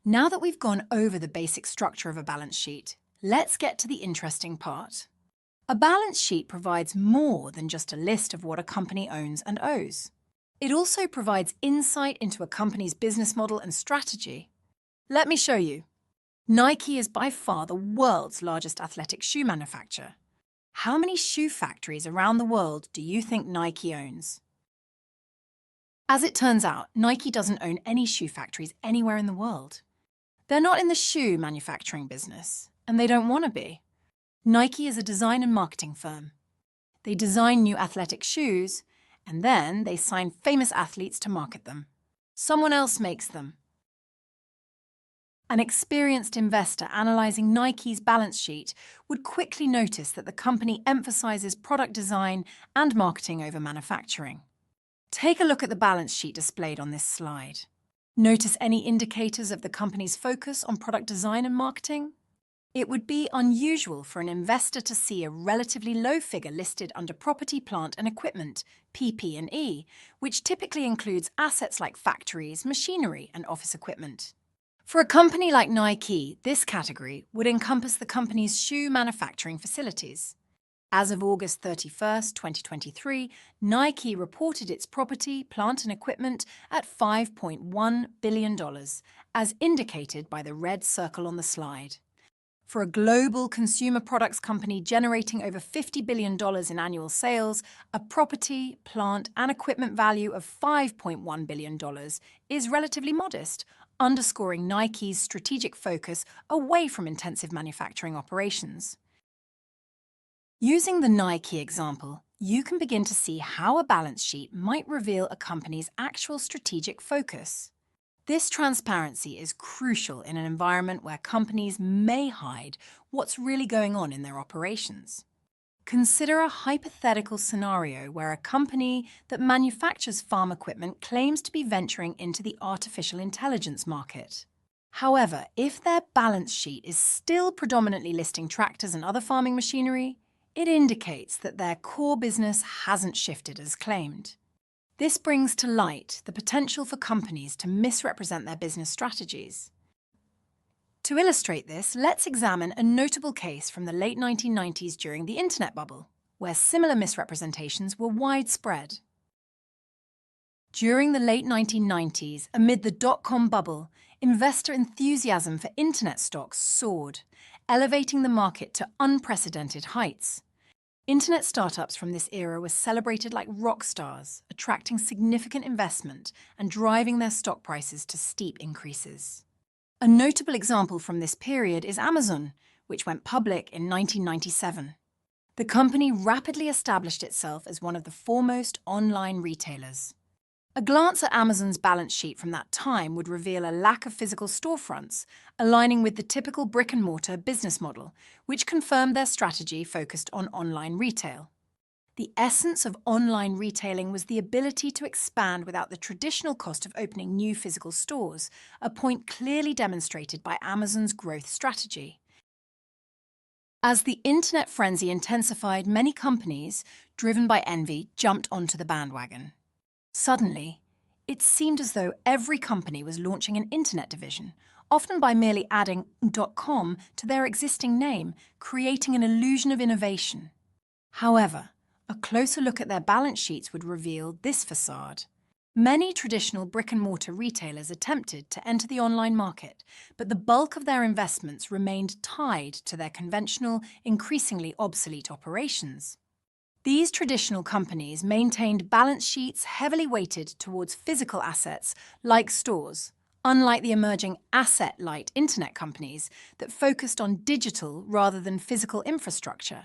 Now that we've gone over the basic structure of a balance sheet, let's get to the interesting part. A balance sheet provides more than just a list of what a company owns and owes. It also provides insight into a company's business model and strategy. Let me show you. Nike is by far the world's largest athletic shoe manufacturer. How many shoe factories around the world do you think Nike owns? As it turns out, Nike doesn't own any shoe factories anywhere in the world. They're not in the shoe manufacturing business, and they don't want to be. Nike is a design and marketing firm. They design new athletic shoes, and then they sign famous athletes to market them. Someone else makes them. An experienced investor analyzing Nike's balance sheet would quickly notice that the company emphasizes product design and marketing over manufacturing. Take a look at the balance sheet displayed on this slide. Notice any indicators of the company's focus on product design and marketing? It would be unusual for an investor to see a relatively low figure listed under property, plant and equipment, PP&E, which typically includes assets like factories, machinery and office equipment. For a company like Nike, this category would encompass the company's shoe manufacturing facilities. As of August 31st, 2023, Nike reported its property, plant and equipment at $5.1 billion, as indicated by the red circle on the slide. For a global consumer products company generating over $50 billion in annual sales, a property, plant and equipment value of $5.1 billion is relatively modest, underscoring Nike's strategic focus away from intensive manufacturing operations. Using the Nike example, you can begin to see how a balance sheet might reveal a company's actual strategic focus. This transparency is crucial in an environment where companies may hide what's really going on in their operations. Consider a hypothetical scenario where a company that manufactures farm equipment claims to be venturing into the artificial intelligence market. However, if their balance sheet is still predominantly listing tractors and other farming machinery, it indicates that their core business hasn't shifted as claimed. This brings to light the potential for companies to misrepresent their business strategies. To illustrate this, let's examine a notable case from the late 1990s during the internet bubble, where similar misrepresentations were widespread. During the late 1990s, amid the dot-com bubble, investor enthusiasm for internet stocks soared, elevating the market to unprecedented heights. Internet startups from this era were celebrated like rock stars, attracting significant investment and driving their stock prices to steep increases. A notable example from this period is Amazon, which went public in 1997. The company rapidly established itself as one of the foremost online retailers. A glance at Amazon's balance sheet from that time would reveal a lack of physical storefronts, aligning with the typical brick-and-mortar business model, which confirmed their strategy focused on online retail. The essence of online retailing was the ability to expand without the traditional cost of opening new physical stores, a point clearly demonstrated by Amazon's growth strategy. As the internet frenzy intensified, many companies, driven by envy, jumped onto the bandwagon. Suddenly, it seemed as though every company was launching an internet division, often by merely adding .com to their existing name, creating an illusion of innovation. However, a closer look at their balance sheets would reveal this facade. Many traditional brick-and-mortar retailers attempted to enter the online market, but the bulk of their investments remained tied to their conventional, increasingly obsolete operations. These traditional companies maintained balance sheets heavily weighted towards physical assets like stores, unlike the emerging asset-light internet companies that focused on digital rather than physical infrastructure.